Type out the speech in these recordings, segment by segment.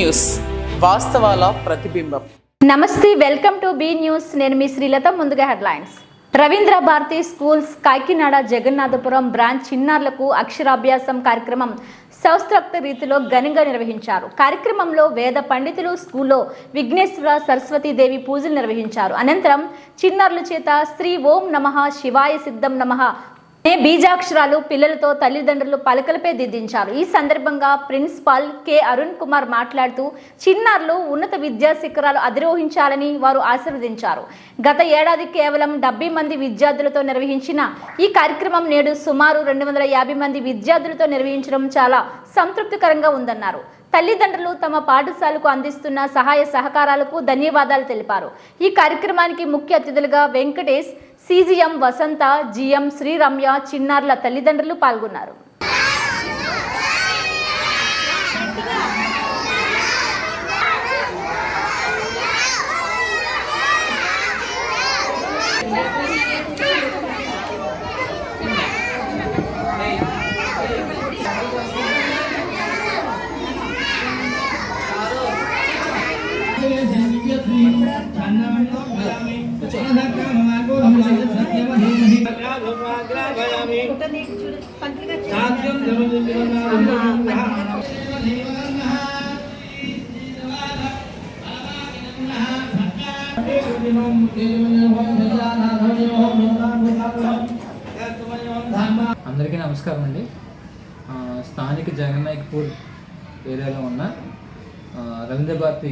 News, వాస్తవాల ప్రతిబింబం. నమస్తే, welcome to be news. నేను మీ శ్రీలత. ముందుగా headlines. Ravindra Bharati schools Kakinada Jagannathapuram branch చిన్నారులకు అక్షరాభ్యాసం కార్యక్రమం శాస్త్రోక్త రీతిలో ఘనంగా నిర్వహించారు. కార్యక్రమంలో వేద పండితులు, స్కూల్లో విఘ్నేశ్వర సరస్వతీదేవి పూజలు నిర్వహించారు. అనంతరం చిన్నారుల చేత శ్రీ ఓం నమః శివాయ సిద్ధం నమః బీజాక్షరాలు పిల్లలతో తల్లిదండ్రులు పలకలపై దిద్దించారు. ఈ సందర్భంగా ప్రిన్సిపాల్ కె అరుణ్ కుమార్ మాట్లాడుతూ చిన్నారులు ఉన్నత విద్యా శిఖరాలు అధిరోహించాలని వారు ఆశీర్వదించారు. గత ఏడాది కేవలం 70 మంది విద్యార్థులతో నిర్వహించిన ఈ కార్యక్రమం నేడు సుమారు 250 మంది విద్యార్థులతో నిర్వహించడం చాలా సంతృప్తికరంగా ఉందన్నారు. తల్లిదండ్రులు తమ పాఠశాలకు అందిస్తున్న సహాయ సహకారాలకు ధన్యవాదాలు తెలిపారు. ఈ కార్యక్రమానికి ముఖ్య అతిథులుగా వెంకటేష్, సిజిఎం వసంత, జిఎం శ్రీరమ్య, చిన్నారుల తల్లిదండ్రులు పాల్గొన్నారు. అందరికీ నమస్కారం అండి. స్థానిక జగన్నాయకపూర్ ఏరియాలో ఉన్న రవీంద్ర భారతి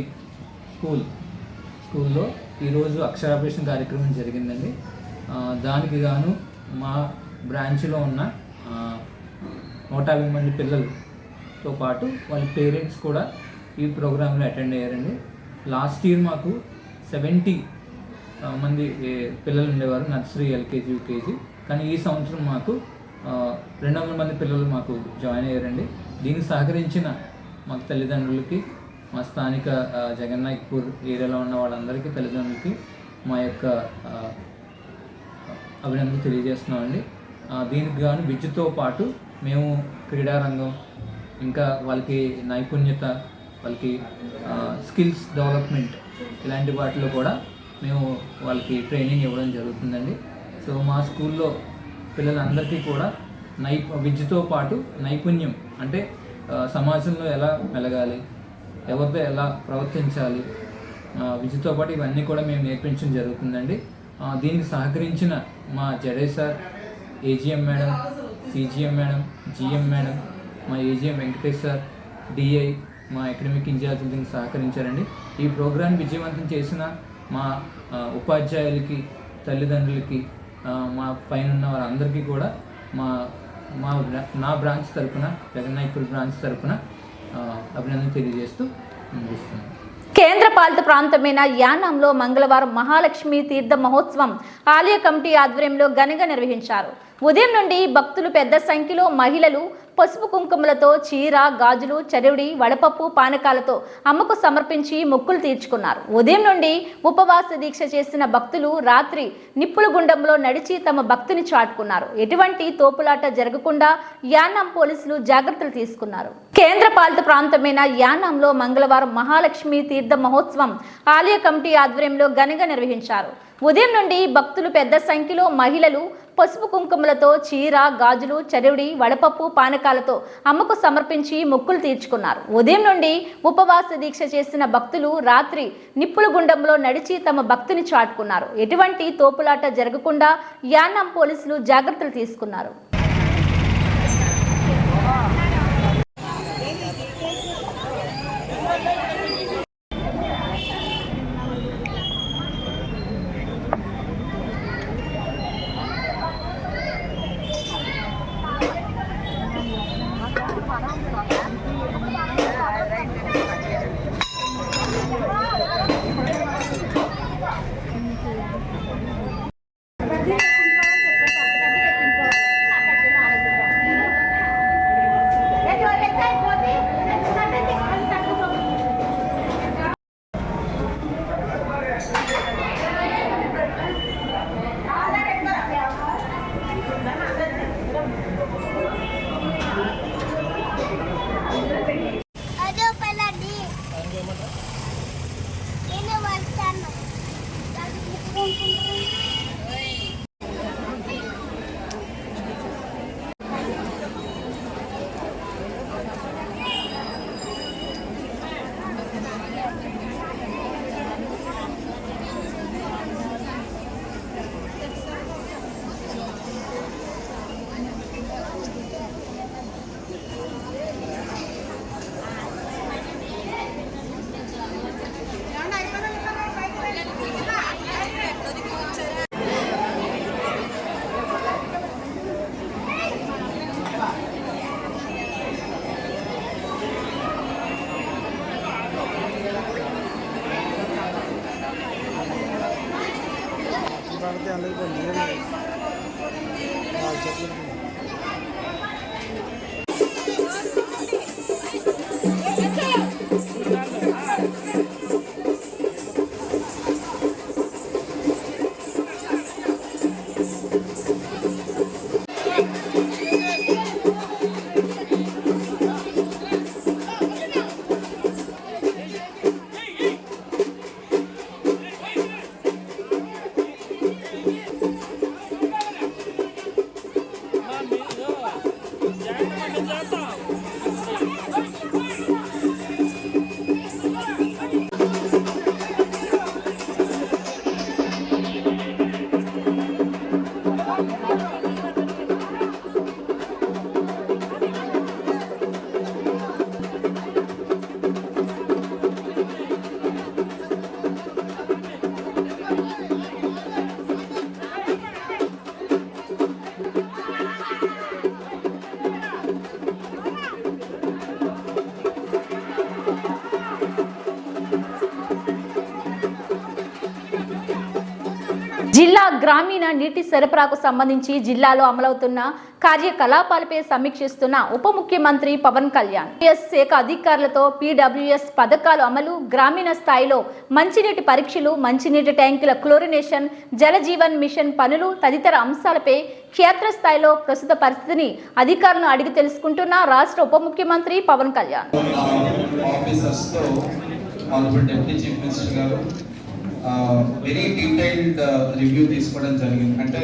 స్కూల్లో ఈరోజు అక్షరాభ్యాసం కార్యక్రమం జరిగిందండి. దానికి గాను మా బ్రాంచ్లో ఉన్న 150 మంది పిల్లలతో పాటు వాళ్ళ పేరెంట్స్ కూడా ఈ ప్రోగ్రాంలో అటెండ్ అయ్యారండి. లాస్ట్ ఇయర్ మాకు 70 మంది పిల్లలు ఉండేవారు, నర్సరీ, ఎల్కేజీ, యూకేజీ. కానీ ఈ సంవత్సరం మాకు 200 మంది పిల్లలు మాకు జాయిన్ అయ్యారండి. దీనికి సహకరించిన మా తల్లిదండ్రులకి, మా స్థానిక జగన్నాయకపూర్ ఏరియాలో ఉన్న వాళ్ళందరికీ తల్లిదండ్రులకి మా యొక్క అభినందనలు తెలియజేస్తున్నామండి. దీనికి గాను విద్యతో పాటు మేము క్రీడారంగం, ఇంకా వాళ్ళకి నైపుణ్యత, వాళ్ళకి స్కిల్స్ డెవలప్మెంట్ ఇలాంటి వాటిలో కూడా మేము వాళ్ళకి ట్రైనింగ్ ఇవ్వడం జరుగుతుందండి. సో మా స్కూల్లో పిల్లలందరికీ కూడా విద్యతో పాటు నైపుణ్యం అంటే సమాజంలో ఎలా మెలగాలి, ఎవరితో ఎలా ప్రవర్తించాలి, విద్యతో పాటు ఇవన్నీ కూడా మేము నేర్పించడం జరుగుతుందండి. దీనికి సహకరించిన మా జడే sir, AGM madam, CGM madam, GM madam, మా ఏజిఎం వెంకటేష్ సార్, డిఐ, మా అకాడమిక్ ఇన్ఛార్జ్ దీనికి సహకరించారండి. ఈ ప్రోగ్రాం విజయవంతం చేసిన మా ఉపాధ్యాయులకి, తల్లిదండ్రులకి, మా పైన ఉన్న వాళ్ళందరికీ కూడా నా బ్రాంచ్ తరఫున, జగన్నాయకపూర్ బ్రాంచ్ తరఫున అభినందన తెలియజేస్తూ ముగిస్తున్నాను. కేంద్ర పాలిత ప్రాంతమైన యానాంలో మంగళవారం మహాలక్ష్మి తీర్థ మహోత్సవం ఆలయ కమిటీ ఆధ్వర్యంలో ఘనంగా నిర్వహించారు. ఉదయం నుండి భక్తులు పెద్ద సంఖ్యలో మహిళలు పసుపు కుంకుమలతో చీర, గాజులు, చరివిడి, వడపప్పు, పానకాలతో అమ్మకు సమర్పించి మొక్కులు తీర్చుకున్నారు. ఉదయం నుండి ఉపవాస దీక్ష చేసిన భక్తులు రాత్రి నిప్పుల గుండంలో నడిచి తమ భక్తిని చాటుకున్నారు. ఎటువంటి తోపులాట జరగకుండా యానాం పోలీసులు జాగ్రత్తలు తీసుకున్నారు. కేంద్ర పాలిత ప్రాంతమైన యానాంలో మంగళవారం మహాలక్ష్మి తీర్థ మహోత్సవం ఆలయ కమిటీ ఆధ్వర్యంలో ఘనంగా నిర్వహించారు. ఉదయం నుండి భక్తులు పెద్ద సంఖ్యలో మహిళలు పసుపు కుంకుమలతో చీర, గాజులు, చరివిడి, వడపప్పు, పానకాలతో అమ్మకు సమర్పించి మొక్కులు తీర్చుకున్నారు. ఉదయం నుండి ఉపవాస దీక్ష చేసిన భక్తులు రాత్రి నిప్పుల గుండంలో నడిచి తమ భక్తిని చాటుకున్నారు. ఎటువంటి తోపులాట జరగకుండా యానాం పోలీసులు జాగ్రత్తలు తీసుకున్నారు. జిల్లా గ్రామీణ నీటి సరఫరాకు సంబంధించి జిల్లాలో అమలవుతున్న కార్యకలాపాలపై సమీక్షిస్తున్న ఉప ముఖ్యమంత్రి పవన్ కళ్యాణ్ శాఖ అధికారులతో పీడబ్ల్యూఎస్ పథకాలు అమలు, గ్రామీణ స్థాయిలో మంచినీటి పరీక్షలు, మంచినీటి ట్యాంకుల క్లోరినేషన్, జలజీవన్ మిషన్ పనులు తదితర అంశాలపై క్షేత్రస్థాయిలో ప్రస్తుత పరిస్థితిని అధికారులను అడిగి తెలుసుకుంటున్న రాష్ట్ర ఉప ముఖ్యమంత్రి Pawan Kalyan. Very detailed review తీసుకోవడం జరిగింది. అంటే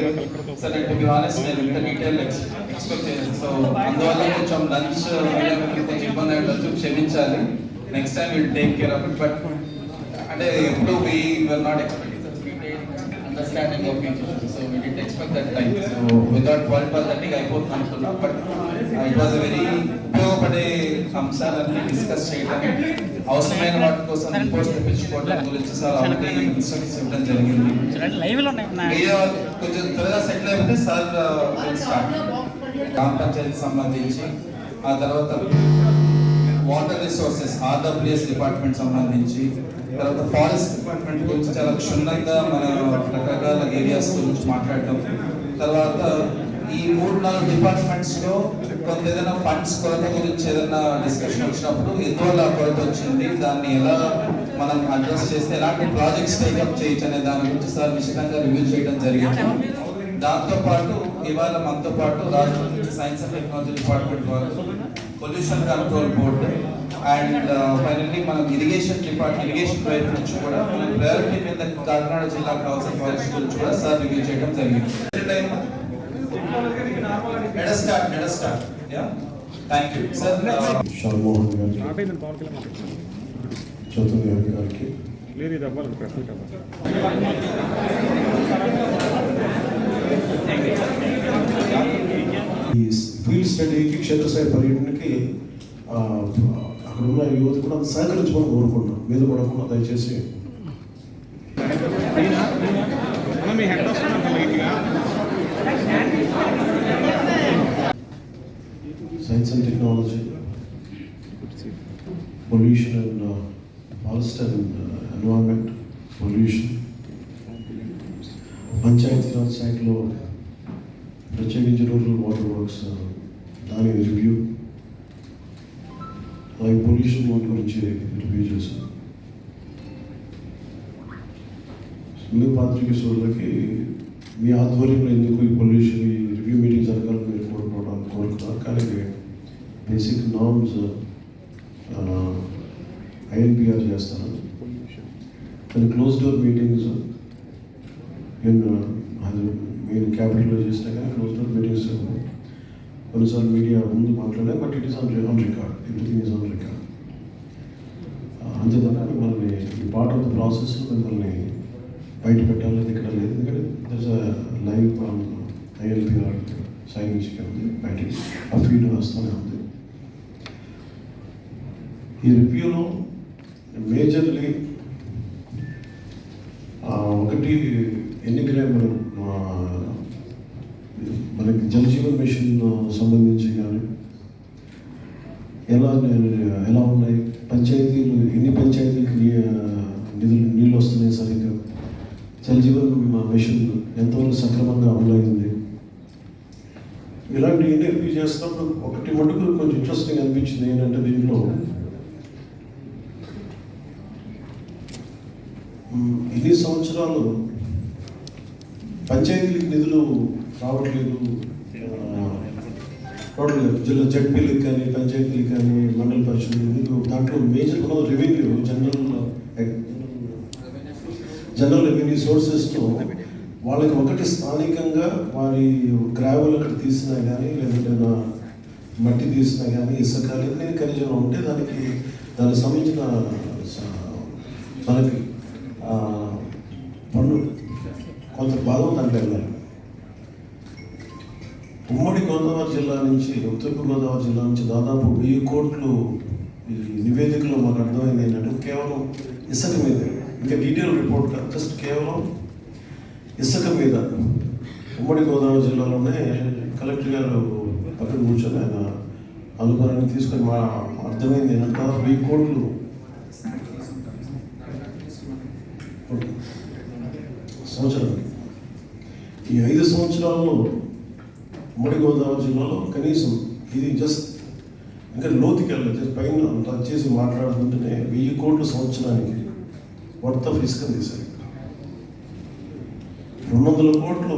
సరే టు బి ఆనెస్ట్ నేను ఇంత డీటెయిల్ ఎక్స్పెక్ట్ చేయలేదు. సో అందువల్ల కొంచెం లంచ్ కొంచెం ఇబ్బంది అయ్యవచ్చు, క్షమించాలి. Next time will take care of it. But అంటే ఎప్పుడు we will not expect such detailed understanding of each other. So we did expect that time. So without 12:30 అయిపోతుంది అనుకున్నాం. బట్ ఇట్ వాజ్ వెరీ ఉపయోగపడే అంశాలన్నీ discuss చేయడం, అవసరమైన వాటి కోసం రిపోర్ట్స్ తెప్పించుకోవడం గురించి సార్ ఆల్రెడీ ఇన్స్ట్రక్షన్స్ ఇవ్వడం జరిగింది. కొంచెం త్వరగా సెటిల్ అయిపోతే సార్ స్టార్ట్ గ్రామ పంచాయతీ సంబంధించి, ఆ తర్వాత వాటర్ రిసోర్సెస్ ఆర్డబ్ల్యూఎస్ డిపార్ట్మెంట్ సంబంధించి, తర్వాత ఫారెస్ట్ డిపార్ట్మెంట్ గురించి చాలా క్షుణ్ణంగా మన రకరకాల ఏరియాస్ గురించి మాట్లాడటం, తర్వాత ఈ 3-4 డిపార్ట్మెంట్స్ లో కొంత ఏదైనా ఫండ్స్ కొరత గురించి ఏదైనా డిస్కషన్ వచ్చినప్పుడు ఎందువల్ల కొరత వచ్చింది, దాన్ని ఎలా మనం అడ్రస్ చేస్తే ఎలాంటి ప్రాజెక్ట్స్ టేకప్ చేయొచ్చు అనే దాని గురించి సార్ నిశ్చితంగా రివ్యూ చేయడం జరిగింది. దాంతో పాటు ఇవాళ మనతో పాటు రాష్ట్రం నుంచి సైన్స్ అండ్ టెక్నాలజీ డిపార్ట్మెంట్ వాళ్ళు, pollution control board and finally మనం ఇరిగేషన్ వైపు నుంచి కూడా మన ప్రయారిటీ మీద కాకినాడ జిల్లా కావాల్సిన ప్రాజెక్ట్స్ గురించి కూడా సార్ రివ్యూ చేయడం జరిగింది. Let us start. Yeah. Thank you. Sir, షామోహన్ గారికి, చౌదరి గారికి, ఈ ఫీల్డ్ స్టడీకి, క్షేత్రస్థాయి పర్యటనకి అక్కడ ఉన్న యువత కూడా సహకరించమని కోరుకుంటున్నాం. మీద పడకుండా దయచేసి science and technology, pollution and forest and environment, pollution, Panchayati Raj శాఖలో ప్రత్యేకించి రూరల్ వాటర్ వర్క్స్ దాని రివ్యూ, అలాగే పొల్యూషన్ వాటి గురించి రివ్యూ చేశాం. ముందు పాత్రిక సోదరులకి మీ ఆధ్వర్యంలో ఎందుకు ఈ పొల్యూషన్ ఈ రివ్యూ మీటింగ్ జరగాలని మీరు కోరుకున్నారు. కానీ బేసిక్ నార్మ్స్ ఐఎన్పిఆర్ చేస్తాను. కానీ క్లోజ్ డోర్ మీటింగ్స్ మెయిన్ క్యాపిటల్లో చేసినా కానీ క్లోజ్ డోర్ మీటింగ్స్ కొన్నిసార్లు మీడియా ముందు మాట్లాడాం, but it is on record, everything is on record. అంతేతప్ప మిమ్మల్ని ఈ పార్ట్ ఆఫ్ ద ప్రాసెస్లో మిమ్మల్ని బయట పెట్టాలని ఇక్కడ లేదు. ఎందుకంటే దర్స్ లైవ్ ILPR సైన్ నుంచి ఉంది, బయటికి ఆ ఫీడ్ వస్తూనే ఉంది. ఈ రివ్యూలో మేజర్లీ ఒకటి ఎన్నికలే మనకి జల్ జీవన్ మిషన్ సంబంధించి కానీ ఎలా ఉన్నాయి, పంచాయతీలు ఎన్ని పంచాయతీలకు నీళ్ళు వస్తున్నాయి సరిగ్గా, జల్ జీవన్ మిషన్ ఎంతవరకు సక్రమంగా అమలైంది, ఇలాంటి రివ్యూ చేస్తున్నప్పుడు ఒకటి మటుకు కొంచెం ఇంట్రెస్టింగ్ అనిపించింది. ఏంటంటే దీంట్లో ఇన్ని సంవత్సరాలు పంచాయతీలకు నిధులు రావట్లేదు, టోటల్ జిల్లా జడ్పీలకు కానీ పంచాయతీలకు కానీ మండల పరిషత్లు, దాంట్లో మేజర్ రెవెన్యూ జనరల్ రెవెన్యూ సోర్సెస్తో వాళ్ళకి ఒకటి స్థానికంగా వారి గ్రావెల్ అక్కడ తీసినా కానీ లేదంటే మట్టి తీసినా కానీ ఇసుక లేదా ఖనిజం ఉంటే దానికి సంబంధించిన మనకి పన్ను కొంత భాగం దాంట్లో వెళ్ళాలి. ఉమ్మడి గోదావరి జిల్లా నుంచి తూర్పు గోదావరి జిల్లా నుంచి దాదాపు 1000 కోట్లు ఈ నివేదికలో మాకు అర్థమైంది ఏంటంటే కేవలం ఇసుక మీద, ఇంకా డీటెయిల్ రిపోర్ట్ కాదు, జస్ట్ కేవలం ఇసుక మీద ఉమ్మడి గోదావరి జిల్లాలోనే కలెక్టర్ గారు పక్కన కూర్చొని ఆయన అనుభవాన్ని తీసుకొని మా అర్థమైంది ఏంటంటే 1000 కోట్లు సంవత్సరం. ఈ 5 సంవత్సరాల్లో ఉమ్మడి గోదావరి జిల్లాలో కనీసం ఇది జస్ట్ ఇంకా లోతుకి వెళ్ళలేదు, జస్ట్ పైన టచ్ చేసి మాట్లాడుతుంటేనే 1000 కోట్లు సంవత్సరానికి వర్త్ ఆఫ్ ఇసుక తీశారు. 200 కోట్లు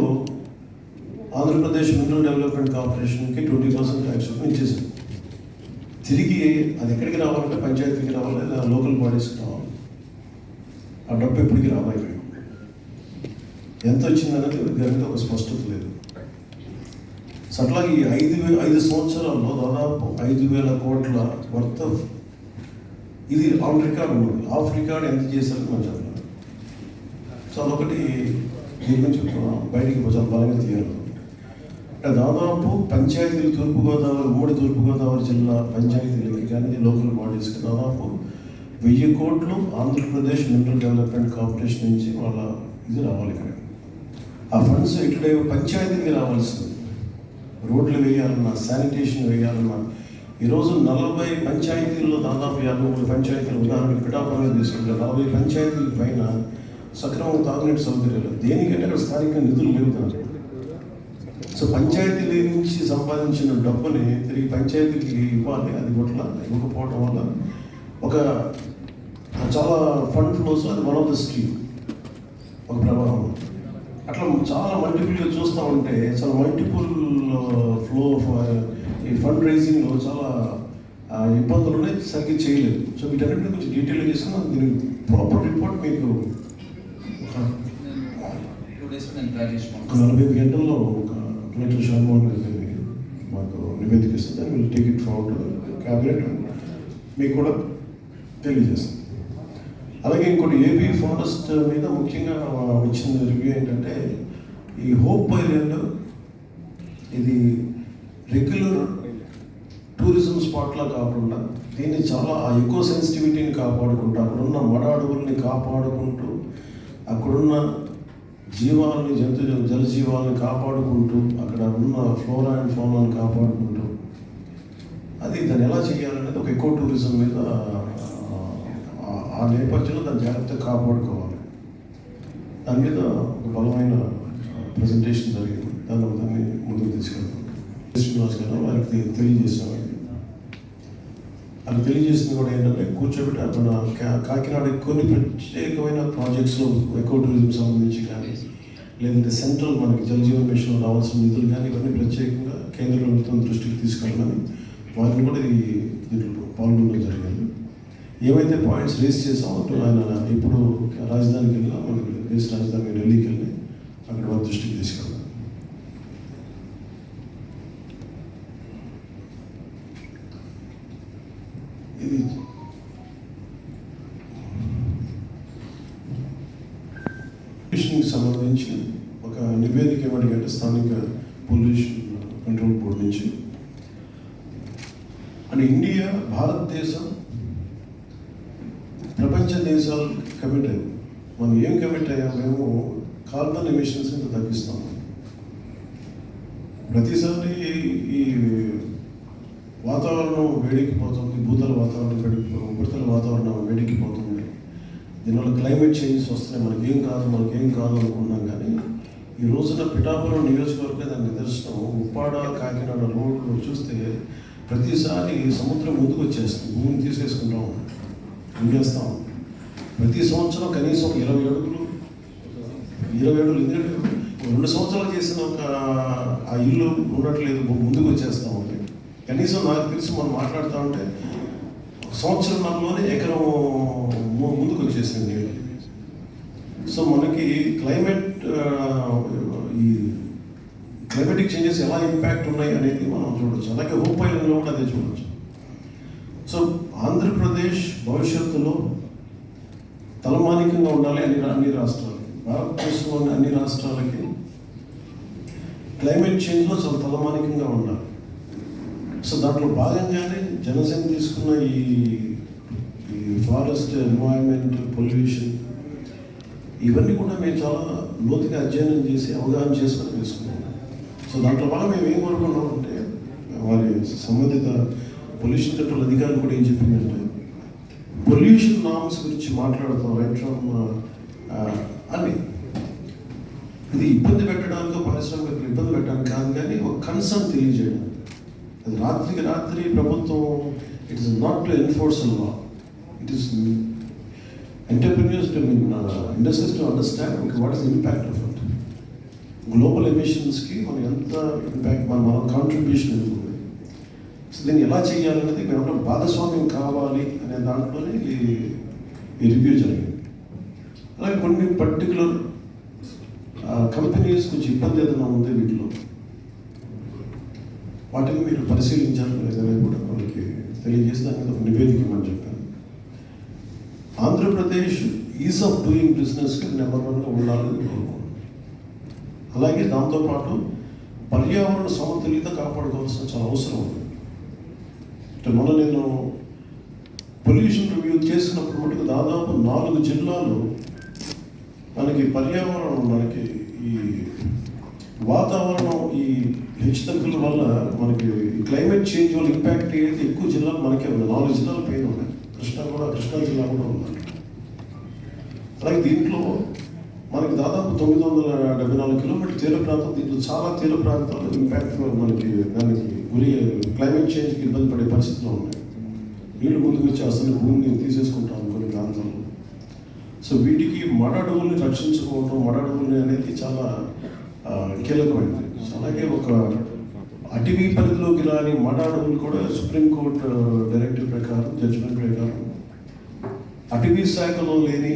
ఆంధ్రప్రదేశ్ మినరల్ డెవలప్మెంట్ కార్పొరేషన్కి 20% ట్యాక్స్ ఇచ్చేసింది. తిరిగి అది ఎక్కడికి రావాలంటే పంచాయతీకి రావాలి, లేదా లోకల్ బాడీస్కి రావాలి. ఆ డబ్బు ఎప్పటికీ రాబోయే ఎంత వచ్చిందనేది దానికి ఒక స్పష్టత లేదు. సో అట్లా ఈ 5 సంవత్సరాల్లో దాదాపు 5000 కోట్ల వర్త్ ఆఫ్ ఇది ఆన్ రికార్డ్ ఉంది. ఆఫ్ రికార్డ్ ఎంత చేశారని మనం చెప్పాలి. సో అదొకటి దీని నుంచి బయటికి చాలా బలంగా తీయాలి. అంటే దాదాపు పంచాయతీలు ఉమ్మడి తూర్పుగోదావరి జిల్లా పంచాయతీలకి కానీ లోకల్ బాడీస్కి దాదాపు 1000 కోట్లు ఆంధ్రప్రదేశ్ మినరల్ డెవలప్మెంట్ కార్పొరేషన్ నుంచి వాళ్ళ ఇది రావాలి. ఇక్కడ ఆ ఫండ్స్ ఇట్లా పంచాయతీకి రావాల్సింది. రోడ్లు వేయాలన్నా, శానిటేషన్ వేయాలన్నా, ఈరోజు 40 పంచాయతీల్లో దాదాపు 53 పంచాయతీలు, ఉదాహరణకు పిఠాపురం తీసుకుంటే 40 పంచాయతీల పైన సక్రమంగా తాగునీటి సౌకర్యాలు దేనికంటే అక్కడ స్థానిక నిధులు లేవు దాంట్లో. సో పంచాయతీల నుంచి సంపాదించిన డబ్బుని తిరిగి పంచాయతీకి ఇవ్వాలి, అది ఇవ్వకపోవడం వల్ల ఒక చాలా ఫండ్ ఫ్లోస్ అది వన్ ఆఫ్ ద స్ట్రీమ్ ఒక ప్రభావం. అట్లా చాలా మల్టిపుల్గా చూస్తూ ఉంటే చాలా మల్టిపుల్ ఫ్లో ఆఫ్ ఈ ఫండ్ రైజింగ్లో చాలా ఇబ్బందులు ఉన్నాయి, సరిగ్గా చేయలేదు. సో వీటన్నింటినీ కొంచెం డీటెయిల్గా చేసుకున్నాం. దీనికి ప్రాపర్ రిపోర్ట్ మీకు 45 గంటల్లో కలెక్టర్ షాన్మోహన్ గారి మాకు నివేదిక ఇస్తుంది. దాన్ని will take it forward cabinet మీకు కూడా తెలియజేస్తాం. అలాగే ఇంకోటి ఏపీ ఫారెస్ట్ మీద ముఖ్యంగా వచ్చిన రివ్యూ ఏంటంటే ఈ హోప్ ఐలాండ్ ఇది రెగ్యులర్ టూరిజం స్పాట్లా కాకుండా దీన్ని చాలా ఆ ఎకో సెన్సిటివిటీని కాపాడుకుంటూ అక్కడున్న మడ అడవుల్ని కాపాడుకుంటూ అక్కడున్న జీవాలని జలజీవాలని కాపాడుకుంటూ అక్కడ ఉన్న ఫ్లోరా అండ్ ఫౌనాని కాపాడుకుంటూ అది దాన్ని ఎలా చేయాలనేది ఒక ఎకో టూరిజం మీద ఆ నేపథ్యంలో దాన్ని జాగ్రత్తగా కాపాడుకోవాలి. దాని మీద ఒక బలమైన ప్రజెంటేషన్ జరిగింది. దాన్ని ముందుకు తీసుకెళ్తాం. శ్రీనివాస్ గారు వారికి తెలియజేసాం. అది తెలియజేసింది కూడా ఏంటంటే కూర్చోబెట్టి మన కాకినాడ కొన్ని ప్రత్యేకమైన ప్రాజెక్ట్స్లో ఎకో టూరిజం సంబంధించి కానీ లేదంటే సెంట్రల్ మనకి జలజీవన్ మిషన్లో రావాల్సిన నిధులు కానీ ఇవన్నీ ప్రత్యేకంగా కేంద్ర ప్రభుత్వం దృష్టికి తీసుకెళ్ళాలని వారిని కూడా దీంట్లో పాల్గొనడం జరిగింది. ఏవైతే పాయింట్స్ రేస్ చేసామో ఆయన ఇప్పుడు రాజధానికి వెళ్ళినా మనకి దేశ రాజధాని ఢిల్లీకి వెళ్ళి అక్కడ వారి దృష్టికి తీసుకెళ్తాను. ఇది పొల్యూషన్కి సంబంధించి ఒక నివేదిక ఇవ్వడానికి స్థానిక పొల్యూషన్ కంట్రోల్ బోర్డు నుంచి అండ్ ఇండియా భారతదేశం ప్రపంచ దేశాలు కమిట్ అయ్యాం. మనం ఏం కమిట్ అయ్యాం? మేము కార్బన్ ఎమిషన్స్ని తగ్గిస్తాము. ప్రతిసారి ఈ వాతావరణం వేడెక్కిపోతుంది, భూతల వాతావరణం ఉపరితల వాతావరణం వేడెక్కిపోతుంది, దీనివల్ల క్లైమేట్ చేంజెస్ వస్తున్నాయి, మనకేం కాదు అనుకున్నాం. కానీ ఈ రోజున పిఠాపురం నియోజకవర్గం దాని నిదర్శనం. ఉప్పాడ కాకినాడ రోడ్లు చూస్తే ప్రతిసారి సముద్రం ముందుకు వచ్చేస్తుంది, భూమిని తీసేసుకుంటాం, ఉండేస్తాం. ప్రతి సంవత్సరం కనీసం 20 అడుగులు ఎందుకంటే 2 సంవత్సరాలు చేసిన ఆ ఇల్లు ఉండట్లేదు, ముందుకు వచ్చేస్తూ ఉంది. కనీసం నాకు తెలిసి మనం మాట్లాడుతూ ఉంటే సంవత్సరంలోనే ఎకరం ముందుకు వచ్చేసింది నీళ్ళు. సో మనకి ఈ క్లైమేటిక్ చేంజెస్ ఎలా ఇంపాక్ట్ ఉన్నాయి అనేది మనం చూడొచ్చు. అలాగే హోప్ ఐలాండ్లో కూడా అదే చూడొచ్చు. సో ఆంధ్రప్రదేశ్ భవిష్యత్తులో తలమానికంగా ఉండాలి అన్ని రాష్ట్రాలకి. భారతదేశంలోని అన్ని రాష్ట్రాలకి క్లైమేట్ చేంజ్లో చాలా తలమానికంగా ఉండాలి. సో దాంట్లో భాగంగానే జనసేన తీసుకున్న ఈ ఫారెస్ట్, ఎన్వైరన్మెంట్, పొల్యూషన్ ఇవన్నీ కూడా మేము చాలా లోతుగా అధ్యయనం చేసి అవగాహన చేసుకొని తీసుకున్నాం. సో దాంట్లో భాగం మేము ఏం కోరుకున్నాం అంటే, వారి సంబంధిత పొల్యూషన్ కంట్రోల్ అధికారులు కూడా ఏం చెప్పిందంటే, పొల్యూషన్ నామ్స్ గురించి మాట్లాడుతాం రైట్ ఫ్రమ్ అన్ని. ఇది ఇబ్బంది పెట్టడానికి, పారిశ్రామికలకు ఇబ్బంది పెట్టడానికి కాదు, కానీ ఒక కన్సర్న్ తెలియజేయడం. అది రాత్రికి రాత్రి ప్రభుత్వం it is not to enforce law, it is entrepreneurs to industries to understand what is impact of it. Global ఎమిషన్స్కి మనం ఎంత ఇంపాక్ట్, మన కాంట్రిబ్యూషన్ ఎంత ఉంది, సో దీన్ని ఎలా చేయాలనేది మేము భాగస్వామ్యం కావాలి అనే దాంట్లోనే ఈ రివ్యూ జరిగింది. అలాగే కొన్ని పర్టికులర్ కంపెనీస్ కొంచెం ఇబ్బంది ఏదైనా ఉంది వీటిలో, వాటిని మీరు పరిశీలించాలి లేదని కూడా వాళ్ళకి తెలియజేసి దాని మీద ఒక నివేదిక ఇవ్వమని చెప్పాను. ఆంధ్రప్రదేశ్ ఈజ్ ఆఫ్ డూయింగ్ బిజినెస్కి నెంబర్ 1గా ఉండాలని కోరుకున్నాను. అలాగే దాంతోపాటు పర్యావరణ సమతుల్యత కాపాడుకోవాల్సిన చాలా అవసరం ఉంది. అంటే మొన్న నేను పొల్యూషన్ రివ్యూ చేసినప్పుడు మటుకు దాదాపు 4 జిల్లాలు మనకి పర్యావరణం, మనకి ఈ వాతావరణం, ఈ హెచ్చుతగ్గుల వల్ల మనకి క్లైమేట్ చేంజ్ వల్ల ఇంపాక్ట్ అయ్యేది ఎక్కువ జిల్లాలు మనకే ఉన్నాయి. 4 జిల్లాల పైన ఉన్నాయి. కృష్ణా జిల్లా కూడా ఉంది. అలాగే దీంట్లో మనకి దాదాపు 974 కిలోమీటర్ తీర ప్రాంతం, దీంట్లో చాలా తీర ప్రాంతాలు ఇంపాక్ట్ మనకి దానికి గురి క్లైమేట్ చేంజ్కి ఇబ్బంది పడే పరిస్థితులు ఉన్నాయి. నీళ్ళు ముందుకు వచ్చి అసలు భూమిని తీసేసుకుంటాం కొన్ని ప్రాంతాల్లో. సో వీటికి మడ అడవుల్ని రక్షించుకోవడం, మడ అడవుల్ని అనేది చాలా కీలకమైనది. అలాగే ఒక అటవీ పరిధిలోకి రాని మడ అడవులు కూడా సుప్రీంకోర్టు డైరెక్టివ్ ప్రకారం, జడ్జిమెంట్ ప్రకారం అటవీ శాఖలో లేని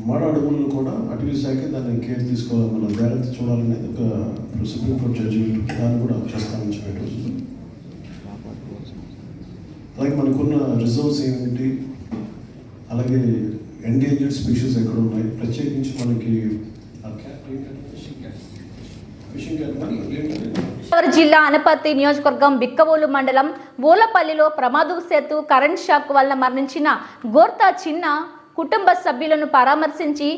మడ అడవులను కూడా అటవీ శాఖ దాన్ని కేర్ తీసుకోవాలి, మన జాగ్రత్త చూడాలనేది ఒక సుప్రీంకోర్టు జడ్జిమెంట్, దాన్ని కూడా ప్రస్తావించే రోజు. అలాగే మనకున్న రిజర్వ్స్ ఏమిటి, అలాగే ఎండేంజర్డ్ స్పీషీస్ ఎక్కడ ఉన్నాయి, ప్రత్యేకించి మనకి గోదావరి జిల్లా అనపర్తి నియోజకవర్గం బిక్కవోలు మండలం ఓలపల్లిలో ప్రమాదవశాత్తు కరెంట్ షాక్ వల్ల మరణించిన గోర్తా చిన్న కుటుంబ సభ్యులను పరామర్శించి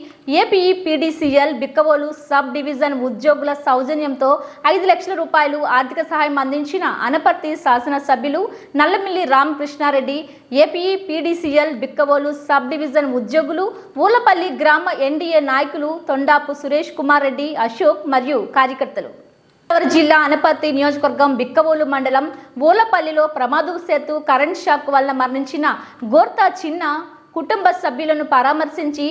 ఏపీఈపీడీసీఎల్ బిక్కవోలు సబ్ డివిజన్ ఉద్యోగుల సౌజన్యంతో 5 లక్షల రూపాయలు ఆర్థిక సహాయం అందించిన అనపర్తి శాసనసభ్యులు Nallamilli Ramakrishna Reddy, APEPDCL Bikkavolu sub division ఉద్యోగులు, ఊలపల్లి గ్రామ ఎన్డీఏ నాయకులు తొండాపు సురేష్ కుమార్ రెడ్డి, అశోక్ మరియు కార్యకర్తలు. గోదావరి జిల్లా అనపర్తి నియోజకవర్గం బిక్కవోలు మండలం ఓలపల్లిలో ప్రమాదవశాత్తు కరెంట్ షాక్ వల్ల మరణించిన గోర్తా చిన్న కుటుంబ సభ్యులను పరామర్శించి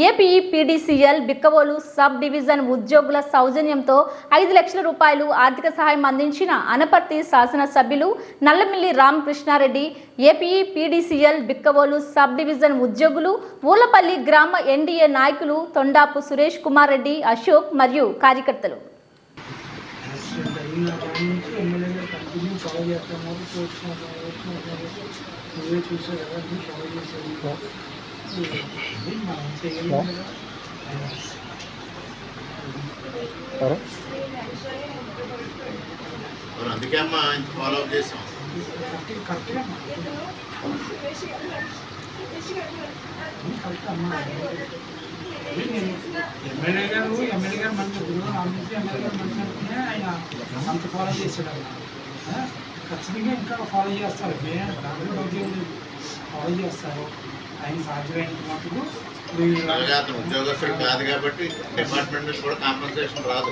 ఏపీఈపీడీసీఎల్ బిక్కవోలు సబ్ డివిజన్ ఉద్యోగుల సౌజన్యంతో 5 లక్షల రూపాయలు ఆర్థిక సహాయం అందించిన అనపర్తి శాసనసభ్యులు Nallamilli Ramakrishna Reddy, APEPDCL Bikkavolu sub division ఉద్యోగులు, ఊలపల్లి గ్రామ ఎన్డీఏ నాయకులు తొండాపు సురేష్ కుమార్ రెడ్డి, అశోక్ మరియు కార్యకర్తలు. అందుకే అమ్మా ఇంత ఫాలో అప్ చేసాం. ఎమ్మెల్యే గారు మంచి గురువు రామకృష్ణ ఎమ్మెల్యే గారు మంచి అనుకునే ఆయన అంత ఫాలో చేశాడు. ఖచ్చితంగా ఇంకా ఫాలో చేస్తారు. దాంట్లో ఉద్యోగులు ఫాలో చేస్తారు. ఆయన సాధ్యమైనంత మటుకు ఉద్యోగస్తుడు కాదు కాబట్టి డిపార్ట్మెంట్ నుంచి కూడా కాంపన్సేషన్ రాదు.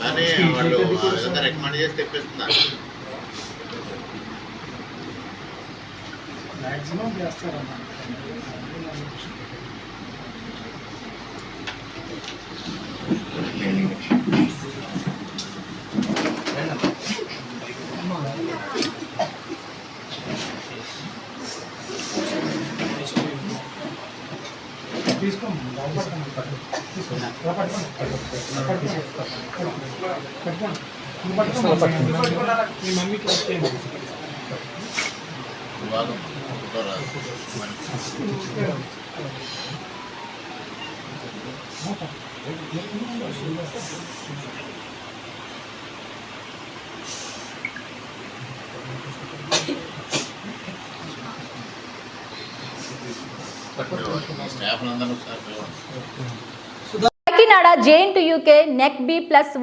కానీ వాళ్ళు రికమెండ్ చేసి తెప్పిస్తున్నారు. మ్యాక్సిమం చేస్తారన్నమాట. తీసుకోండి మీ మమ్మీకి వచ్చేయండి. కాకినాడ జేఎన్టీయూకే నెక్ B+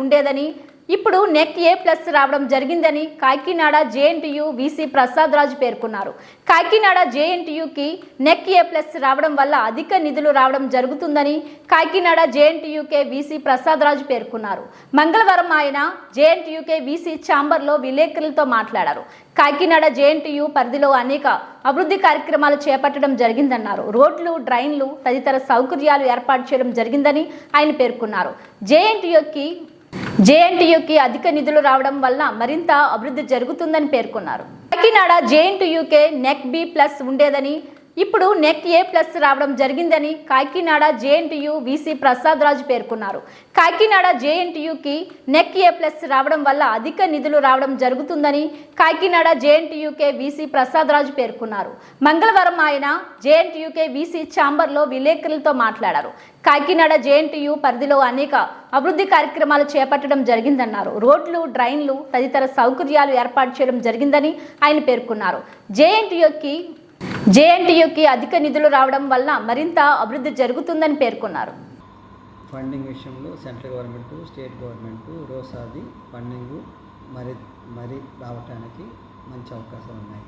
ఉండేదని, ఇప్పుడు నెక్ A+ రావడం జరిగిందని కాకినాడ జేఎన్టీయూ వీసీ ప్రసాద్ రాజు పేర్కొన్నారు. కాకినాడ జేఎన్టీయూకి నెక్ A+ రావడం వల్ల అధిక నిధులు రావడం జరుగుతుందని కాకినాడ జేఎన్టీయూకే వీసీ ప్రసాద్ రాజు పేర్కొన్నారు. మంగళవారం ఆయన జేఎన్టీయూకే వీసీ ఛాంబర్లో విలేకరులతో మాట్లాడారు. కాకినాడ జేఎన్టీయూ పరిధిలో అనేక అభివృద్ధి కార్యక్రమాలు చేపట్టడం జరిగిందన్నారు. రోడ్లు, డ్రైన్లు తదితర సౌకర్యాలు ఏర్పాటు చేయడం జరిగిందని ఆయన పేర్కొన్నారు. జేఎన్టీయూకి అధిక నిధులు రావడం వల్ల మరింత అభివృద్ధి జరుగుతుందని పేర్కొన్నారు. కాకినాడ జేఎన్టీయూకే నెక్ B+ ఉండేదని, ఇప్పుడు నెక్ A+ రావడం జరిగిందని కాకినాడ జేఎన్టీయూ వీసీ ప్రసాద్ రాజు పేర్కొన్నారు. కాకినాడ జేఎన్టీయూకి నెక్ A+ రావడం వల్ల అధిక నిధులు రావడం జరుగుతుందని కాకినాడ జేఎన్టీయూకే వీసీ ప్రసాద్ రాజు పేర్కొన్నారు. మంగళవారం ఆయన జేఎన్టీయూకే వీసీ ఛాంబర్లో విలేకరులతో మాట్లాడారు. కాకినాడ జేఎన్టీయూ పరిధిలో అనేక అభివృద్ధి కార్యక్రమాలు చేపట్టడం జరిగిందన్నారు. రోడ్లు, డ్రైన్లు తదితర సౌకర్యాలు ఏర్పాటు చేయడం జరిగిందని ఆయన పేర్కొన్నారు. జేఎన్టీయూకి అధిక నిధులు రావడం వల్ల మరింత అభివృద్ధి జరుగుతుందని పేర్కొన్నారు. ఫండింగ్ విషయంలో సెంట్రల్ గవర్నమెంట్, స్టేట్ గవర్నమెంట్ రోసాది ఫండింగ్ మరి రావటానికి మంచి అవకాశాలు ఉన్నాయి.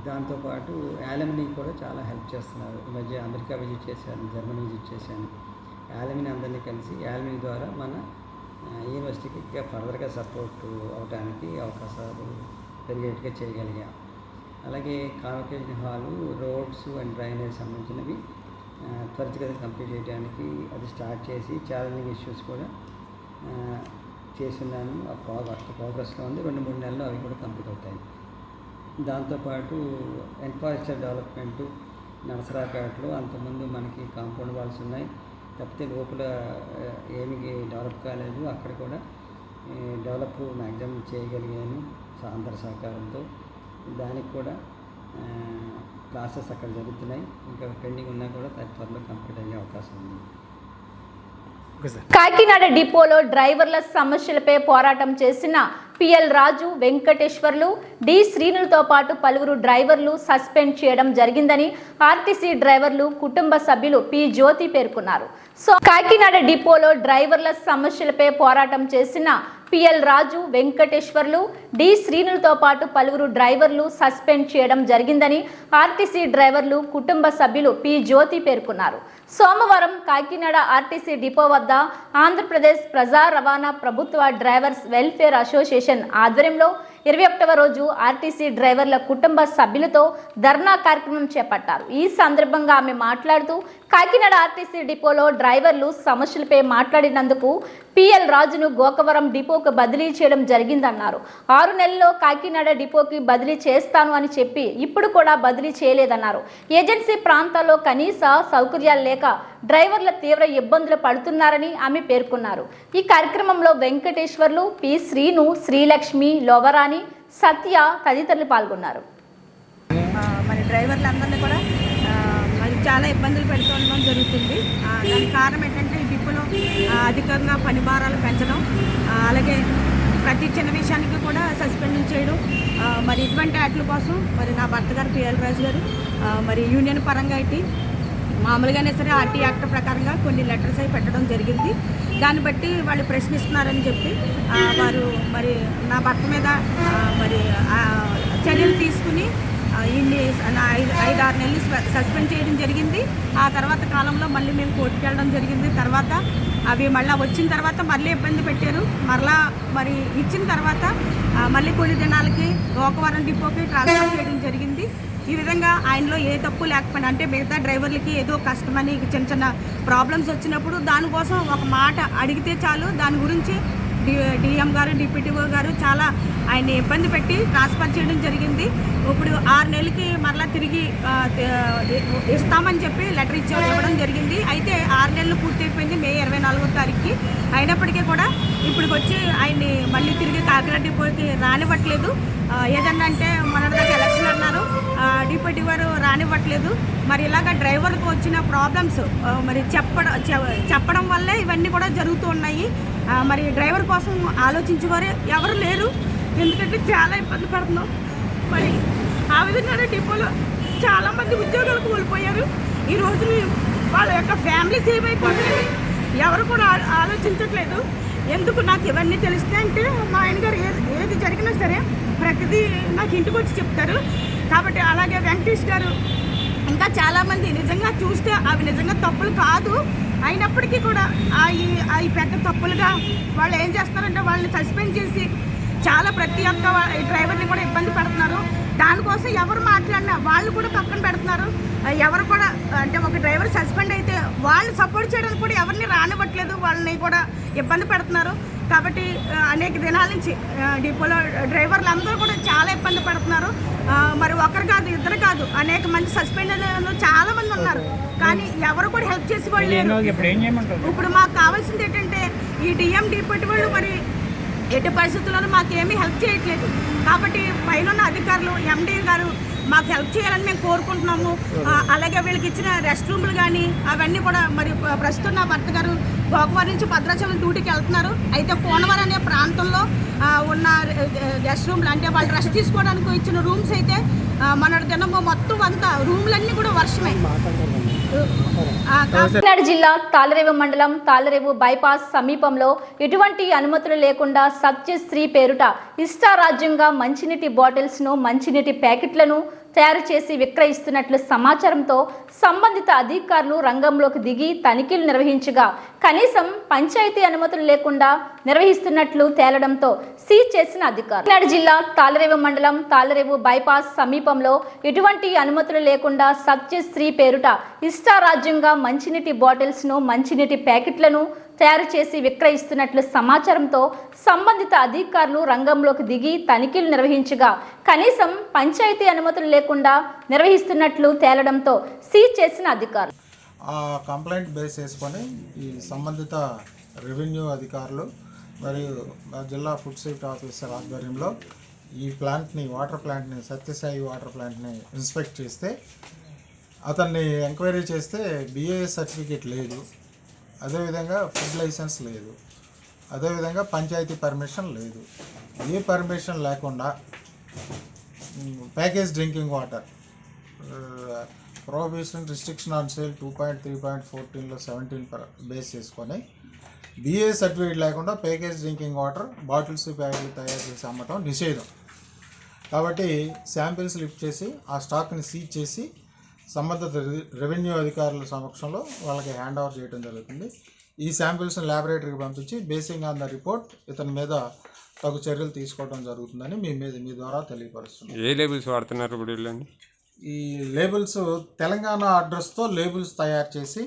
దాంతోపాటు యాలమినీ కూడా చాలా హెల్ప్ చేస్తున్నారు. ఈ మధ్య అమెరికా విజిట్ చేశాను, జర్మనీ విజిట్ చేశాను. యాలమినీ అందరినీ కలిసి యాలమినీ ద్వారా మన యూనివర్సిటీకి ఇంకా ఫర్దర్గా సపోర్ట్ అవడానికి అవకాశాలు పెరిగేట్టుగా చేయగలిగాం. అలాగే convocation hall, roads and drainage సంబంధించినవి త్వరితగతిన కంప్లీట్ చేయడానికి అది స్టార్ట్ చేసి ఛాలెంజింగ్ ఇష్యూస్ కూడా చేస్తున్నాను. ఆ ప్రోగ్రెస్లో ఉంది. 2-3 నెలల్లో అవి కూడా కంప్లీట్ అవుతాయి. దాంతోపాటు ఇన్ఫ్రాస్ట్రక్చర్ డెవలప్మెంటు నరసరాపేటలో అంతకుముందు మనకి కాంపౌండ్ వాల్స్ ఉన్నాయి, తప్పితే లోపల ఏమి డెవలప్ కాలేదు. అక్కడ కూడా డెవలప్ మ్యాక్సిమం చేయగలిగాను అందరి సహకారంతో. దానికి కూడా క్లాసెస్ అక్కడ జరుగుతున్నాయి. ఇంకా పెండింగ్ ఉన్నా కూడా త్వరలో కంప్లీట్ అయ్యే అవకాశం ఉంది. కాకినాడ డిపోలో డ్రైవర్ల సమస్యలపై పోరాటం చేసిన పిఎల్ రాజు, వెంకటేశ్వర్లు, డి శ్రీనులతో పాటు పలువురు డ్రైవర్లు సస్పెండ్ చేయడం జరిగిందని ఆర్టీసీ డ్రైవర్లు కుటుంబ సభ్యులు పి జ్యోతి పేర్కొన్నారు. కాకినాడ డిపోలో డ్రైవర్ల సమస్యలపై పోరాటం చేసిన పిఎల్ రాజు, వెంకటేశ్వర్లు, డి శ్రీనులతో పాటు పలువురు డ్రైవర్లు సస్పెండ్ చేయడం జరిగిందని ఆర్టీసీ డ్రైవర్లు కుటుంబ సభ్యులు పి జ్యోతి పేర్కొన్నారు. సోమవారం కాకినాడ ఆర్టీసీ డిపో వద్ద ఆంధ్రప్రదేశ్ ప్రజా రవాణా ప్రభుత్వ డ్రైవర్స్ వెల్ఫేర్ అసోసియేషన్ ఆధ్వర్యంలో 21వ రోజు ఆర్టీసీ డ్రైవర్ల కుటుంబ సభ్యులతో ధర్నా కార్యక్రమం చేపట్టారు. ఈ సందర్భంగా ఆమె మాట్లాడుతూ కాకినాడ ఆర్టీసీ డిపోలో డ్రైవర్లు సమస్యలపై మాట్లాడినందుకు పిఎల్ రాజును గోకవరం డిపోకు బదిలీ చేయడం జరిగిందన్నారు. 6 నెలల్లో కాకినాడ డిపోకి బదిలీ చేస్తాను అని చెప్పి ఇప్పుడు కూడా బదిలీ చేయలేదన్నారు. ఏజెన్సీ ప్రాంతాల్లో కనీస సౌకర్యాలు లేక డ్రైవర్ల తీవ్ర ఇబ్బందులు పడుతున్నారని ఆమె పేర్కొన్నారు. ఈ కార్యక్రమంలో వెంకటేశ్వర్లు, పి శ్రీను, శ్రీలక్ష్మి, లోవరాణి, సత్య తదితరులు పాల్గొన్నారు. మరి డ్రైవర్లందరినీ కూడా మరి చాలా ఇబ్బందులు పెడుతుండడం జరుగుతుంది. దానికి కారణం ఏంటంటే ఈ డిపోలో అధికంగా పని భారాలు పెంచడం, అలాగే ప్రతి చిన్న విషయానికి కూడా సస్పెండ్ చేయడం, మరి ఇటువంటి వాటి కోసం మరి నా భర్త గారు పిఎల్ రాజు గారు మరి యూనియన్ పరంగా అయితే మామూలుగానే సరే ఆర్టీ యాక్ట్ ప్రకారంగా కొన్ని లెటర్స్ అవి పెట్టడం జరిగింది. దాన్ని బట్టి వాళ్ళు ప్రశ్నిస్తున్నారని చెప్పి వారు మరి నా భర్త మీద మరి చర్యలు తీసుకుని ఇన్ని 5-6 నెలలు సస్పెండ్ చేయడం జరిగింది. ఆ తర్వాత కాలంలో మళ్ళీ మేము కోర్టుకు వెళ్ళడం జరిగింది. తర్వాత అవి మళ్ళీ వచ్చిన తర్వాత మళ్ళీ ఇబ్బంది పెట్టారు. మరలా మరి ఇచ్చిన తర్వాత మళ్ళీ కొన్ని దినాలకి గోకవరం డిపోకి ట్రాన్స్ఫర్ చేయడం జరిగింది. ఈ విధంగా ఆయనలో ఏ తప్పు లేకపోయినా, అంటే మిగతా డ్రైవర్లకి ఏదో కష్టమని చిన్న చిన్న ప్రాబ్లమ్స్ వచ్చినప్పుడు దానికోసం ఒక మాట అడిగితే చాలు, దాని గురించి డిఎం గారు, డిప్యూటీఓ గారు చాలా ఆయన్ని ఇబ్బంది పెట్టి ట్రాన్స్ఫర్ చేయడం జరిగింది. ఇప్పుడు 6 నెలలకి మరలా తిరిగి ఇస్తామని చెప్పి లెటర్ ఇవ్వడం జరిగింది. అయితే 6 నెలలు పూర్తయిపోయింది మే 24వ తారీఖుకి. అయినప్పటికీ కూడా ఇప్పుడు వచ్చి ఆయన్ని మళ్ళీ తిరిగి కాకినాడ డిపోకి రానివ్వట్లేదు. ఏదన్నా అంటే మొన్నటిదాకా ఎలక్షన్ అన్నారు, డిప్యూటీ గారు రానివ్వట్లేదు. మరి ఇలాగ డ్రైవర్కి వచ్చిన ప్రాబ్లమ్స్ మరి చెప్పడం వల్లే ఇవన్నీ కూడా జరుగుతూ ఉన్నాయి. మరి డ్రైవర్ కోసం ఆలోచించేవారు ఎవరు లేరు, ఎందుకంటే చాలా ఇబ్బంది పడుతున్నాం. మరి ఆ విధంగానే డిపోలో చాలామంది ఉద్యోగాలు కోల్పోయారు. ఈ రోజు వాళ్ళ యొక్క ఫ్యామిలీస్ ఏమైపోతుంది ఎవరు కూడా ఆలోచించట్లేదు. ఎందుకు నాకు ఇవన్నీ తెలిస్తే అంటే మా ఆయన గారు ఏది జరిగినా సరే ప్రతిదీ నాకు ఇంటికి వచ్చి చెప్తారు. కాబట్టి అలాగే వెంకటేష్ గారు ఇంకా చాలామంది నిజంగా చూస్తే అవి నిజంగా తప్పులు కాదు, అయినప్పటికీ కూడా అవి పెద్ద తప్పులుగా వాళ్ళు ఏం చేస్తారంటే వాళ్ళని సస్పెండ్ చేసి చాలా ప్రతి ఒక్క డ్రైవర్ని కూడా ఇబ్బంది పెడుతున్నారు. దానికోసం ఎవరు మాట్లాడినా వాళ్ళు కూడా పక్కన పెడుతున్నారు. ఎవరు కూడా అంటే ఒక డ్రైవర్ సస్పెండ్ అయితే వాళ్ళు సపోర్ట్ చేయడానికి కూడా ఎవరిని రానివ్వట్లేదు, వాళ్ళని కూడా ఇబ్బంది పెడుతున్నారు. కాబట్టి అనేక దినాల నుంచి డిపోలో డ్రైవర్లు అందరూ కూడా చాలా ఇబ్బంది పడుతున్నారు. మరి ఒకరు కాదు, ఇద్దరు కాదు, అనేక మంది సస్పెండ్ చాలా మంది ఉన్నారు. కానీ ఎవరు కూడా హెల్ప్ చేసి వాళ్ళు లేరు. ఇప్పుడు మాకు కావాల్సింది ఏంటంటే ఈ డిఎం డిప్యూటీ వాళ్ళు మరి ఎట్టి పరిస్థితుల్లోనూ మాకేమీ హెల్ప్ చేయట్లేదు. కాబట్టి పైన అధికారులు ఎండీ గారు మాకు హెల్ప్ చేయాలని మేము కోరుకుంటున్నాము. అలాగే వీళ్ళకి ఇచ్చిన రెస్ట్ రూమ్లు కానీ అవన్నీ కూడా మరి ప్రస్తుతం నా భర్త గారు గోకవరం నుంచి భద్రాచలం డ్యూటీకి వెళ్తున్నారు. అయితే కోనవరం అనే ప్రాంతంలో ఉన్న రెస్ట్ రూమ్లు అంటే వాళ్ళు రెస్ట్ తీసుకోవడానికి ఇచ్చిన రూమ్స్ అయితే మొన్నటి దినము మొత్తం అంతా రూమ్లన్నీ కూడా వర్షమే. కాకినాడ జిల్లా తాళరేవు మండలం తాళరేవు బైపాస్ సమీపంలో ఎటువంటి అనుమతులు లేకుండా సత్యశ్రీ పేరుట ఇష్టారాజ్యంగా మంచినీటి బాటిల్స్ ను, మంచినీటి ప్యాకెట్లను తయారు చేసి విక్రయిస్తున్నట్లు సమాచారంతో సంబంధిత అధికారులు రంగంలోకి దిగి తనిఖీలు నిర్వహించగా కనీసం పంచాయతీ అనుమతులు లేకుండా నిర్వహిస్తున్నట్లు తేలడంతో సీజ్ చేసిన అధికారులు. కాకినాడ జిల్లా తాళరేవు మండలం తాళరేవు బైపాస్ సమీపంలో ఎటువంటి అనుమతులు లేకుండా సత్యశ్రీ పేరుట ఇష్టారాజ్యంగా మంచినీటి బాటిల్స్ ను, మంచినీటి ప్యాకెట్లను తయారు చేసి విక్రయిస్తున్నట్లు సమాచారంతో సంబంధిత అధికారులు రంగంలోకి దిగి తనిఖీలు నిర్వహించగా కనీసం పంచాయతీ అనుమతులు లేకుండా నిర్వహిస్తున్నట్లు తేలడంతో సీజ్ చేసిన అధికారులు. ఆ కంప్లైంట్ బేస్ చేసుకొని ఈ సంబంధిత రెవెన్యూ అధికారులు మరియు జిల్లా ఫుడ్ సేఫ్టీ ఆఫీసర్ ఆధ్వర్యంలో ఈ ప్లాంట్ని, వాటర్ ప్లాంట్ని, సత్యసాయి వాటర్ ప్లాంట్ని ఇన్స్పెక్ట్ చేస్తే అతన్ని ఎంక్వైరీ చేస్తే బిఏఎస్ సర్టిఫికేట్ లేదు, అదేవిధంగా ఫుడ్ లైసెన్స్ లేదు, అదేవిధంగా పంచాయతీ పర్మిషన్ లేదు. ఏ పర్మిషన్ లేకుండా package drinking water prohibition restriction on sale 2.3.14లో 17 బేస్ చేసుకొని బిఏ సర్టిఫికేట్ లేకుండా ప్యాకేజ్ డ్రింకింగ్ వాటర్ బాటిల్స్, ప్యాకెట్లు తయారు చేసి అమ్మటం నిషేధం. కాబట్టి శాంపిల్స్ లిఫ్ట్ చేసి ఆ స్టాక్ని సీజ్ చేసి సంబంధిత రెవెన్యూ అధికారుల సమక్షంలో వాళ్ళకి హ్యాండ్ ఓవర్ చేయడం జరుగుతుంది. ఈ శాంపిల్స్ని ల్యాబొరేటరీకి పంపించి బేసింగ్ ఆన్ ద రిపోర్ట్ ఇతని మీద తగు చర్యలు తీసుకోవడం జరుగుతుందని మీ ద్వారా తెలియపరుస్తున్నాం. ఏ లేబుల్స్ వాడుతున్నారు ఇప్పుడు వీళ్ళని? ఈ లేబుల్స్ తెలంగాణ అడ్రస్తో లేబుల్స్ తయారు చేసి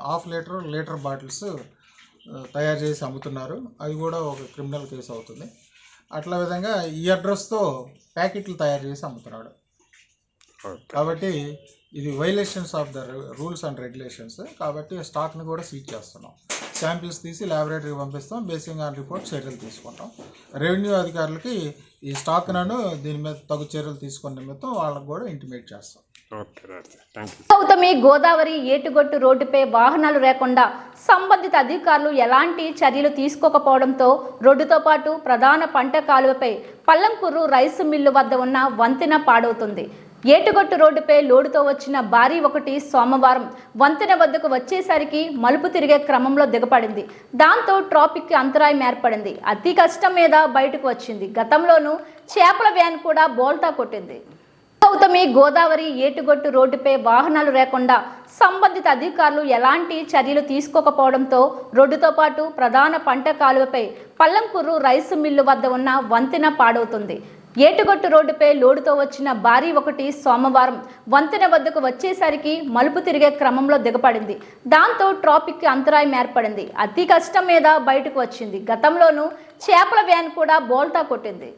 హాఫ్ లీటర్ బాటిల్స్ తయారు చేసి అమ్ముతున్నారు. అది కూడా ఒక క్రిమినల్ కేసు అవుతుంది. అట్లా విధంగా ఈ అడ్రస్తో ప్యాకెట్లు తయారు చేసి అమ్ముతున్నాడు. కాబట్టి ఇది violations of the rules and regulations. కాబట్టి స్టాక్ని కూడా సీజ్ చేస్తున్నాం. శాంపిల్స్ తీసి ల్యాబొరేటరీకి పంపిస్తాం. బేసింగ్ ఆన్ రిపోర్ట్ చర్యలు తీసుకుంటాం. రెవెన్యూ అధికారులకి ఈ స్టాక్ను దీని మీద తగు చర్యలు తీసుకునే నిమిత్తం వాళ్ళకు కూడా ఇంటిమేట్ చేస్తాం. గౌతమి గోదావరి ఏటుగొట్టు రోడ్డుపై వాహనాలు లేకుండా సంబంధిత అధికారులు ఎలాంటి చర్యలు తీసుకోకపోవడంతో రోడ్డుతో పాటు ప్రధాన పంట కాలువపై పల్లంకూరు రైసు మిల్లు వద్ద ఉన్న వంతెన పాడవుతుంది. ఏటుగొట్టు రోడ్డుపై లోడుతో వచ్చిన భారీ ఒకటి సోమవారం వంతెన వద్దకు వచ్చేసరికి మలుపు తిరిగే క్రమంలో దిగపడింది. దాంతో ట్రాఫిక్ అంతరాయం ఏర్పడింది. అతి కష్టం మీద బయటకు వచ్చింది. గతంలోనూ చేపల వ్యాన్ కూడా బోల్తా కొట్టింది. గౌతమి గోదావరి ఏటుగొట్టు రోడ్డుపై వాహనాలు లేకుండా సంబంధిత అధికారులు ఎలాంటి చర్యలు తీసుకోకపోవడంతో రోడ్డుతో పాటు ప్రధాన పంట కాలువపై పల్లంకూరు రైసు మిల్లు వద్ద ఉన్న వంతెన పాడవుతుంది. ఏటుగొట్టు రోడ్డుపై లోడుతో వచ్చిన భారీ ఒకటి సోమవారం వంతెన వద్దకు వచ్చేసరికి మలుపు తిరిగే క్రమంలో దిగపడింది. దాంతో ట్రాఫిక్ అంతరాయం ఏర్పడింది. అతి కష్టం మీద బయటకు వచ్చింది. గతంలోనూ చేపల వ్యాన్ కూడా బోల్తా కొట్టింది.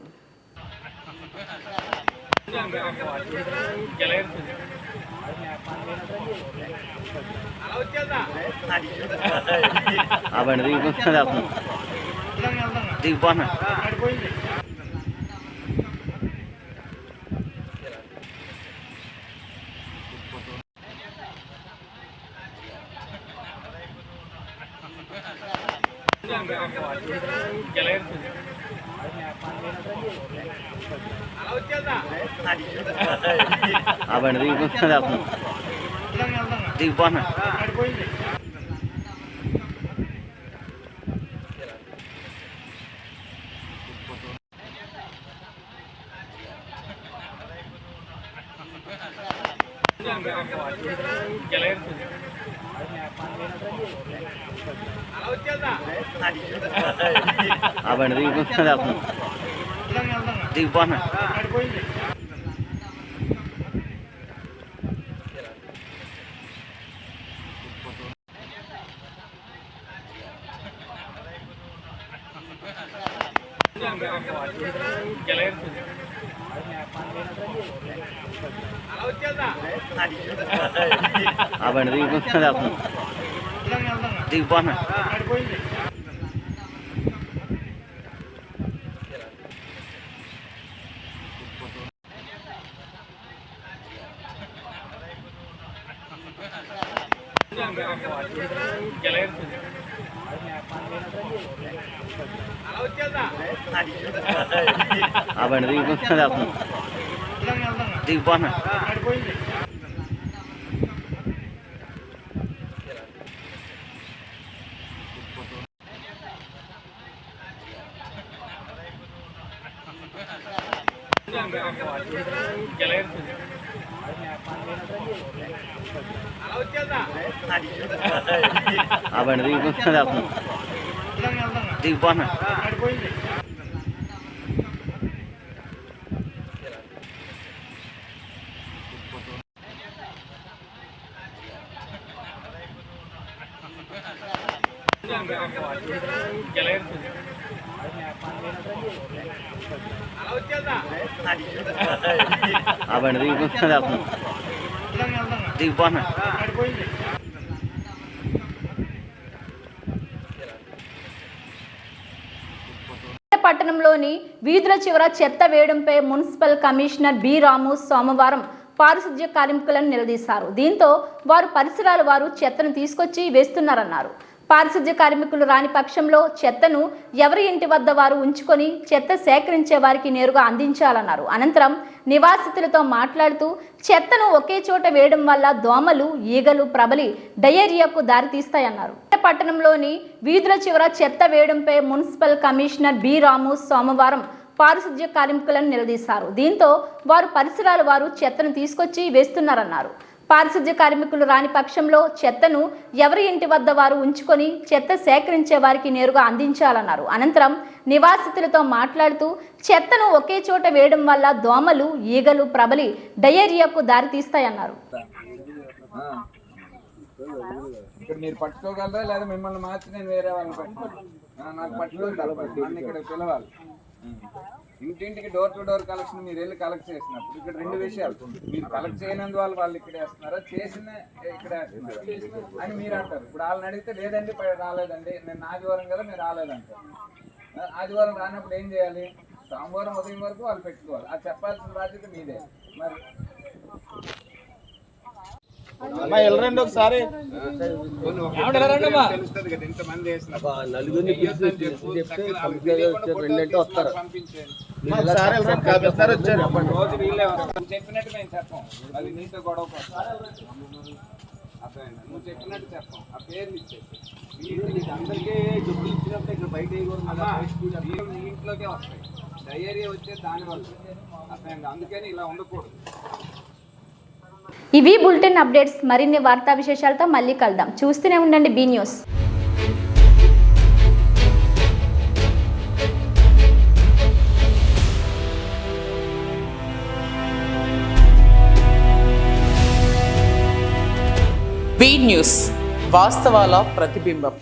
పట్టణంలోని వీధుల చివర చెత్త వేయడంపై మున్సిపల్ కమిషనర్ బి రాము సోమవారం పారిశుధ్య కార్మికులను నిలదీశారు. దీంతో వారు పరిసరాల వారు చెత్తను తీసుకొచ్చి వేస్తున్నారన్నారు. పారిశుధ్య కార్మికులు రాని పక్షంలో చెత్తను ఎవరి ఇంటి వద్ద వారు ఉంచుకొని చెత్త సేకరించే వారికి నేరుగా అందించాలన్నారు. అనంతరం నివాసితులతో మాట్లాడుతూ చెత్తను ఒకే చోట వేయడం వల్ల దోమలు, ఈగలు ప్రబలి డయేరియాకు దారితీస్తాయన్నారు. పట్టణంలోని వీధుల చివర చెత్త వేయడంపై మున్సిపల్ కమిషనర్ బి రాము సోమవారం పారిశుధ్య కార్మికులను నిలదీశారు. దీంతో వారు పరిసరాల వారు చెత్తను తీసుకొచ్చి వేస్తున్నారన్నారు. పారిశుద్ధ్య కార్మికులు రాని పక్షంలో చెత్తను ఎవరి ఇంటి వద్ద వారు ఉంచుకొని చెత్త సేకరించే వారికి నేరుగా అందించాలన్నారు. అనంతరం నివాసితులతో మాట్లాడుతూ చెత్తను ఒకే చోట వేయడం వల్ల దోమలు, ఈగలు ప్రబలి డయేరియాకు దారితీస్తాయన్నారు. ఇక్కడ మీరు పట్టుకోగలరా లేదా మిమ్మల్ని మార్చి నేను వేరే వాళ్ళని పట్టుకోవాలి? నాకు పట్టుకోవాలి, నన్ను ఇక్కడ పిలవాలి. ఇంటింటికి డోర్ టు డోర్ కలెక్షన్ మీరు వెళ్ళి కలెక్ట్ చేసినప్పుడు ఇక్కడ రెండు విషయాలు, మీరు కలెక్ట్ చేయనందువల్ల వాళ్ళు ఇక్కడ వేస్తున్నారా, చేసిన ఇక్కడ వేస్తున్నారా అని మీరు అంటారు. ఇప్పుడు వాళ్ళని అడిగితే లేదండి రాలేదండి, నేను ఆదివారం కదా మీరు రాలేదంటారు. ఆదివారం రానప్పుడు ఏం చేయాలి? సోమవారం ఉదయం వరకు వాళ్ళు పెట్టుకోవాలి. అది చెప్పాల్సిన బాధ్యత మీదే. మరి ఒకసారి తెలుస్తుంది కదా ఇంతమంది వేస్తున్నారు. రోజు వీళ్ళే వస్తారు. నువ్వు చెప్పినట్టు మేము చెప్పాం, అది నీతో గొడవ అర్థమైంది. నువ్వు చెప్పినట్టు చెప్పాం, ఆ పేర్లు ఇచ్చేసి అందరికీ డబ్బులు ఇచ్చినప్పుడు ఇక్కడ బయట మీ ఇంట్లోకే వస్తాయి. డయేరియా వచ్చేది దానివల్ల. అర్థమైంది. అందుకని ఇలా ఉండకూడదు. ఇవి బులెటిన్ అప్డేట్స్. మరిన్ని వార్తా విశేషాలతో మళ్ళీ కలుద్దాం. చూస్తూనే ఉండండి బీ న్యూస్. బీ న్యూస్, వాస్తవాల ప్రతిబింబం.